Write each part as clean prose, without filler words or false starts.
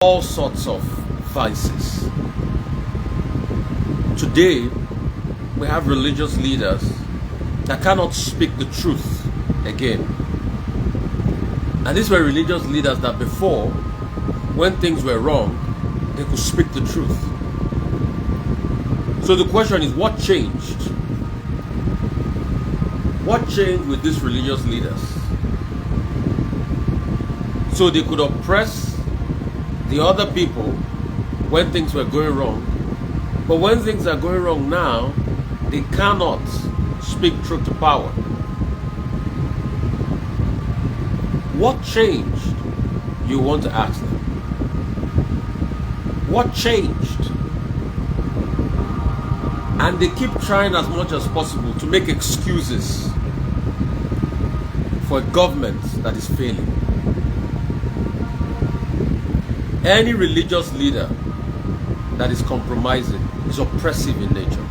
all sorts of vices. Today, we have religious leaders that cannot speak the truth again. And these were religious leaders that before, when things were wrong, they could speak the truth. So the question is, what changed? What changed with these religious leaders? So they could oppress the other people when things were going wrong. But when things are going wrong now, they cannot speak truth to power. What changed? You want to ask them. What changed? And they keep trying as much as possible to make excuses for a government that is failing. Any religious leader that is compromising is oppressive in nature.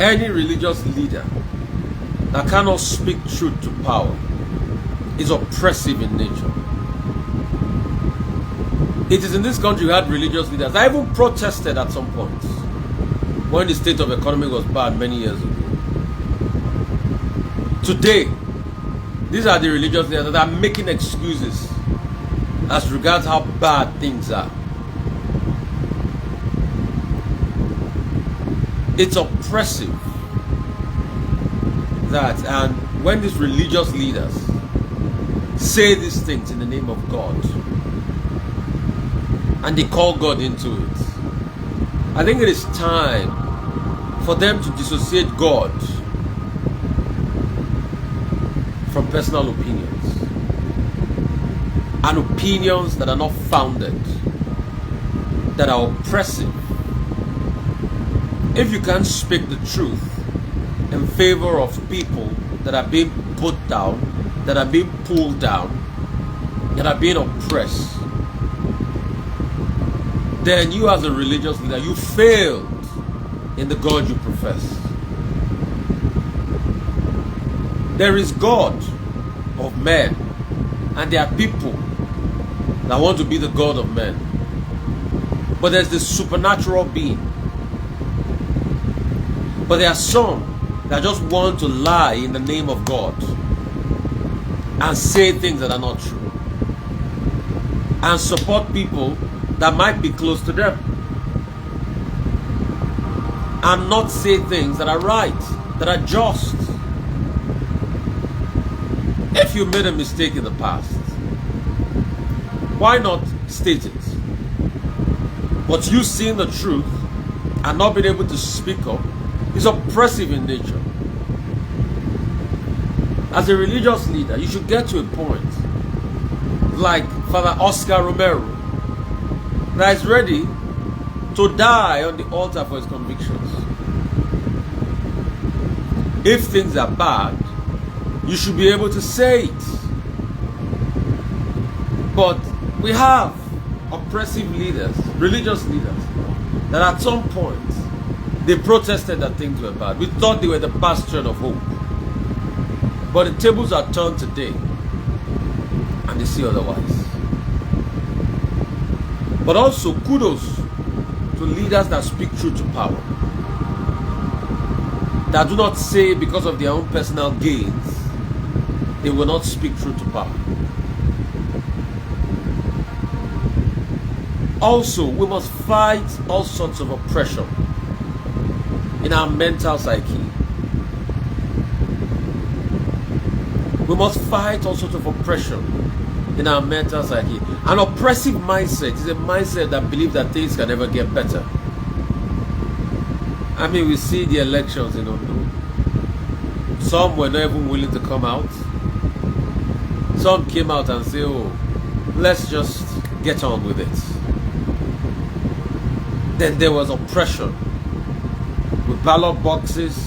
Any religious leader that cannot speak truth to power is oppressive in nature. It is in this country we had religious leaders. I even protested at some point when the state of economy was bad many years ago. Today, these are the religious leaders that are making excuses as regards how bad things are. It's oppressive that, and when these religious leaders say these things in the name of God and they call God into it, I think it is time for them to dissociate God from personal opinions and opinions that are not founded, that are oppressive. If you can't speak the truth in favor of people that are being put down, that are being pulled down, that are being oppressed, then you as a religious leader, you failed in the God you profess. There is God of men, and there are people that want to be the God of men. But there's this supernatural being. But there are some that just want to lie in the name of God and say things that are not true and support people that might be close to them and not say things that are right, that are just. If you made a mistake in the past, why not state it? But you seeing the truth and not being able to speak up is oppressive in nature. As a religious leader, you should get to a point like Father Oscar Romero that is ready to die on the altar for his convictions. If things are bad, you should be able to say it. But we have oppressive leaders, religious leaders, that at some point they protested that things were bad. We thought they were the bastion of hope. But the tables are turned today and they see otherwise. But also kudos to leaders that speak truth to power, that do not say because of their own personal gains they will not speak truth to power. Also, we must fight all sorts of oppression in our mental psyche. We must fight all sorts of oppression in our mental psyche. An oppressive mindset is a mindset that believes that things can never get better. I mean, we see the elections in Ondo. Some were not even willing to come out. Some came out and say, oh, let's just get on with it. Then there was oppression with ballot boxes,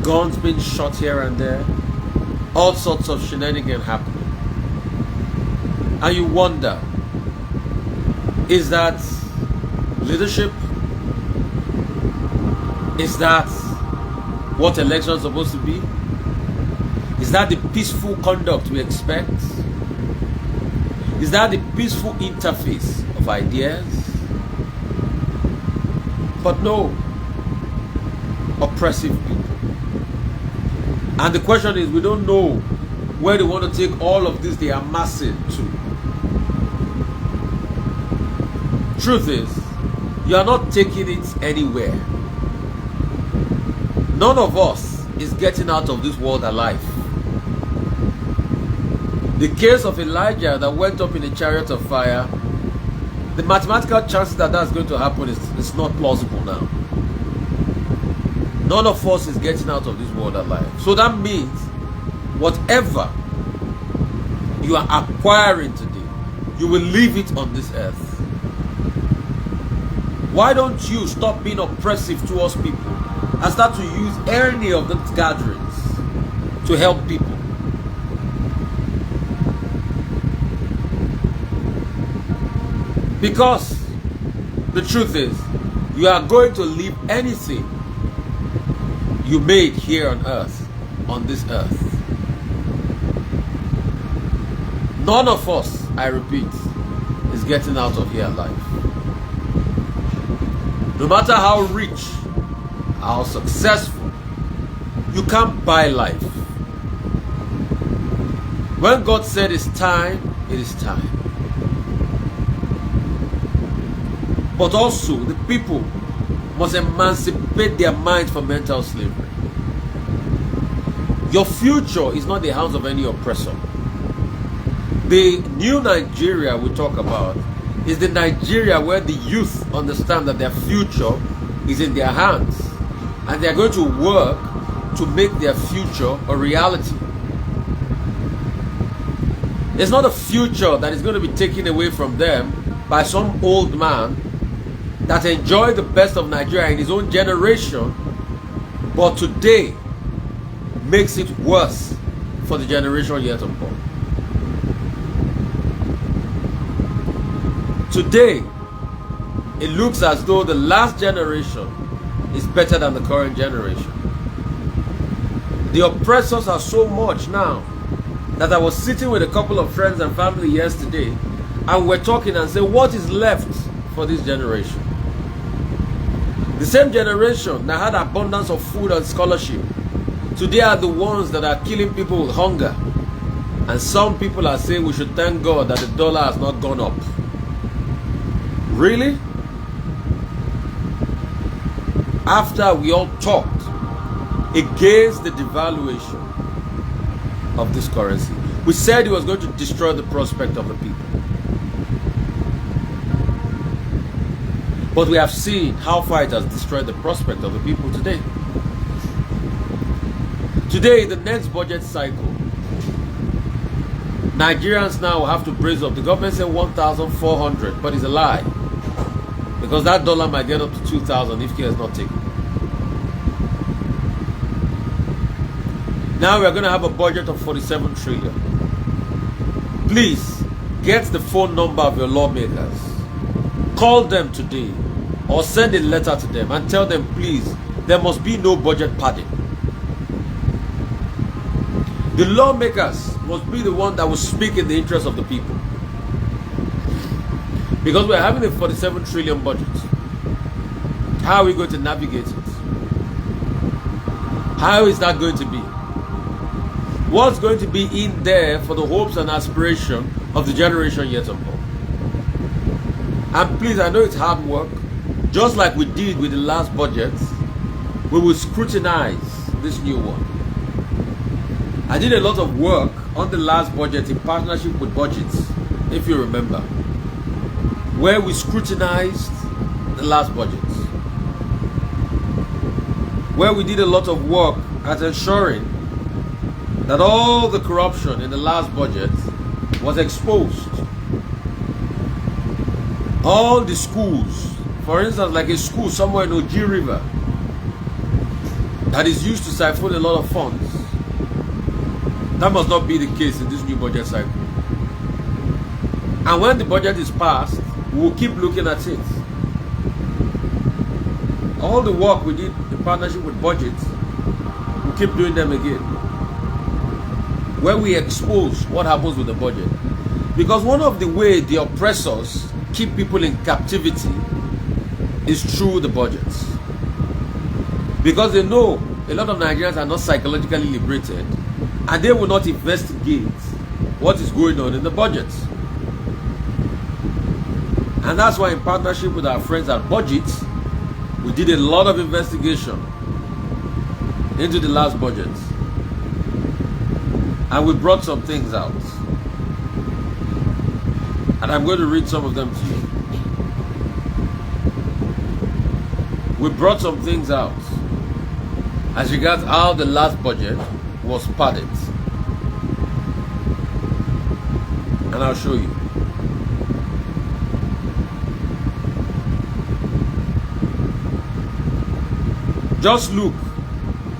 guns being shot here and there, all sorts of shenanigans happening. And you wonder, is that leadership? Is that what elections are supposed to be? Is that the peaceful conduct we expect? Is that the peaceful interface of ideas? But no, oppressive people. And the question is, we don't know where they want to take all of this they are amassing to. Truth is, you are not taking it anywhere. None of us is getting out of this world alive. The case of Elijah that went up in a chariot of fire, the mathematical chances that that's going to happen is not plausible now. None of us is getting out of this world alive. So that means whatever you are acquiring today, you will leave it on this earth. Why don't you stop being oppressive towards people and start to use any of those gatherings to help people? Because the truth is, you are going to leave anything you made here on earth, on this earth. None of us, I repeat, is getting out of here alive. No matter how rich, how successful, you can't buy life. When God said it's time, it is time. But also, the people must emancipate their minds from mental slavery. Your future is not in the hands of any oppressor. The new Nigeria we talk about is the Nigeria where the youth understand that their future is in their hands and they are going to work to make their future a reality. It's not a future that is going to be taken away from them by some old man that enjoyed the best of Nigeria in his own generation, but today makes it worse for the generation yet to come. Today, it looks as though the last generation is better than the current generation. The oppressors are so much now that I was sitting with a couple of friends and family yesterday and we're talking and saying, what is left for this generation? The same generation that had abundance of food and scholarship, today are the ones that are killing people with hunger. And some people are saying we should thank God that the dollar has not gone up. Really? After we all talked against the devaluation of this currency, we said it was going to destroy the prospect of the people. But we have seen how far it has destroyed the prospect of the people today. Today, the next budget cycle, Nigerians now will have to brace up. The government said 1,400, but it's a lie. Because that dollar might get up to 2,000 if care is not taken. Now we are going to have a budget of 47 trillion. Please, get the phone number of your lawmakers. Call them today or send a letter to them and tell them, please, there must be no budget padding. The lawmakers must be the one that will speak in the interest of the people. Because we're having a 47 trillion budget. How are we going to navigate it? How is that going to be? What's going to be in there for the hopes and aspiration of the generation yet to come? And please, I know it's hard work. Just like we did with the last budget, we will scrutinize this new one. I did a lot of work on the last budget in partnership with Budgets, if you remember, where we scrutinized the last budget, where we did a lot of work at ensuring that all the corruption in the last budget was exposed. All the schools, for instance, like a school somewhere in Oji River that is used to siphon a lot of funds, that must not be the case in this new budget cycle. And when the budget is passed, we will keep looking at it. All the work we did in partnership with Budgets, we'll keep doing them again, where we expose what happens with the budget. Because one of the way the oppressors keep people in captivity is through the budgets. Because they know a lot of Nigerians are not psychologically liberated, and they will not investigate what is going on in the budgets. And that's why, in partnership with our friends at Budget, we did a lot of investigation into the last budget, and we brought some things out, and I'm going to read some of them to you. We brought some things out as regards how the last budget was padded, and I'll show you. Just look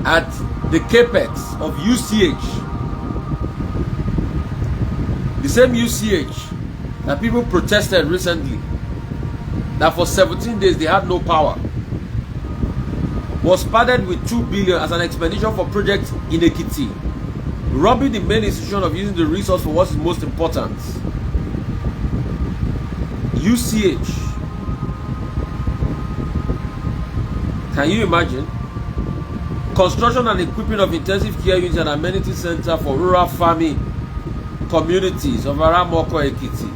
at the capex of UCH. The same UCH that people protested recently, that for 17 days they had no power, was padded with 2 billion as an expenditure for projects in Ekiti, robbing the main institution of using the resource for what is most important. UCH. Can you imagine? Construction and equipping of intensive care units and amenity center for rural farming communities of Aramoko, Ekiti.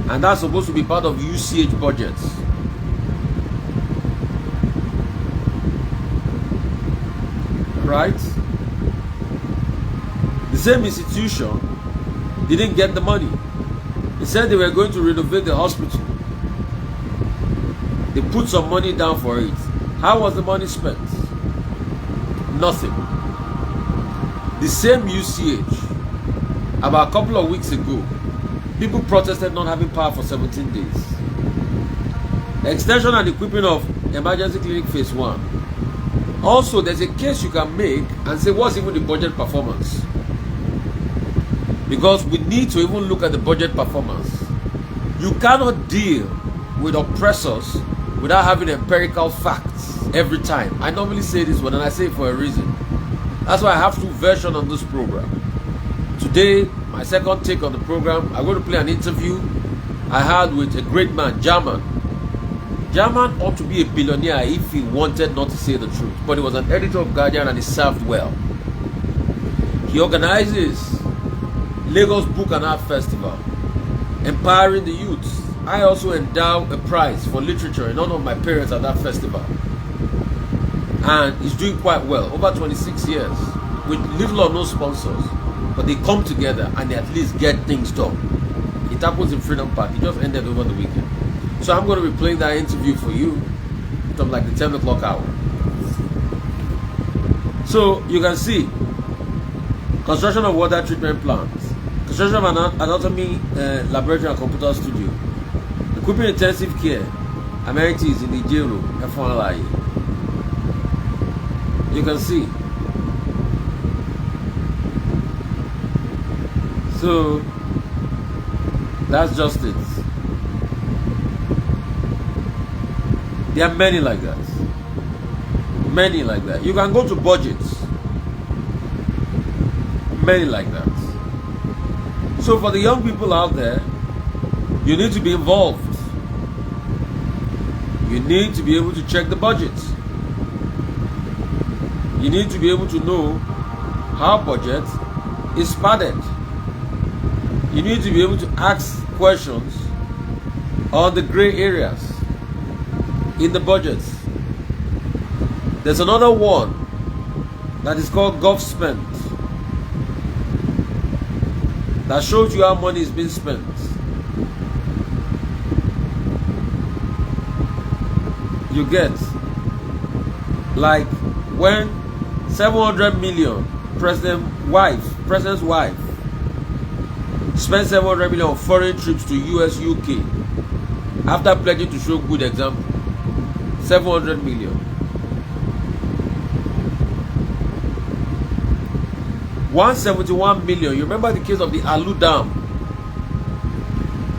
And that's supposed to be part of UCH budgets. Right? The same institution didn't get the money. They said they were going to renovate the hospital. They put some money down for it. How was the money spent? Nothing. The same UCH, about a couple of weeks ago, people protested not having power for 17 days. Extension and equipping of emergency clinic phase 1. Also, there's a case you can make and say, what's even the budget performance? Because we need to even look at the budget performance. You cannot deal with oppressors without having empirical facts every time. I normally say this one, and I say it for a reason. That's why I have 2 versions on this program. Today, my second take on the program, I'm going to play an interview I had with a great man, German. German ought to be a billionaire if he wanted not to say the truth, but he was an editor of Guardian and he served well. He organizes Lagos Book and Art Festival, empowering the youths. I also endow a prize for literature in honor of my parents at that festival. And he's doing quite well, over 26 years, with little or no sponsors. But they come together and they at least get things done. It happens in Freedom Park. It just ended over the weekend. So I'm going to be playing that interview for you from like the 10 o'clock hour. So you can see construction of water treatment plants, construction of an anatomy laboratory and computer studio, equipping intensive care amenities in Ijero, F1LI. You can see. So that's just it. There are many like that. Many like that. You can go to budgets. Many like that. So for the young people out there, you need to be involved. You need to be able to check the budgets. You need to be able to know how budget is padded. You need to be able to ask questions on the gray areas in the budgets. There's another one that is called Gov Spent that shows you how money is being spent. You get, like when 700 million president's wife spent 700 million on foreign trips to US, UK after pledging to show good example. 700 million. 171 million. You remember the case of the Alu Dam?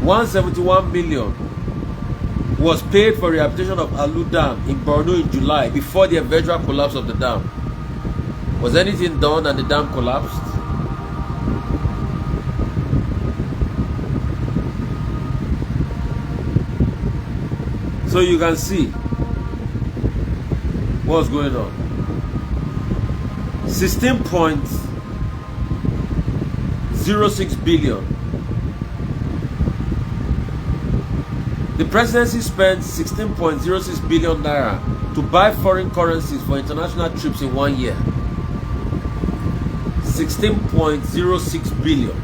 171 million was paid for rehabilitation of Alu Dam in Borno in July before the eventual collapse of the dam. Was anything done and the dam collapsed? So you can see what's going on. 16.06 billion. The presidency spent 16.06 billion naira to buy foreign currencies for international trips in 1 year. 16.06 billion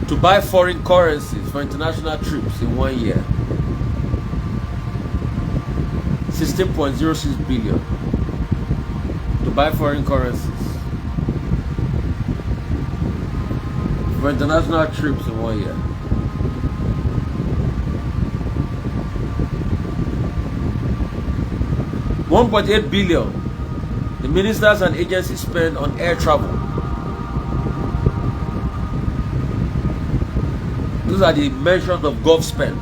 to buy foreign currencies for international trips in 1 year. 16.06 billion to buy foreign currencies for international trips in 1 year. $1.8 billion the ministers and agencies spend on air travel. Those are the measures of gov spend.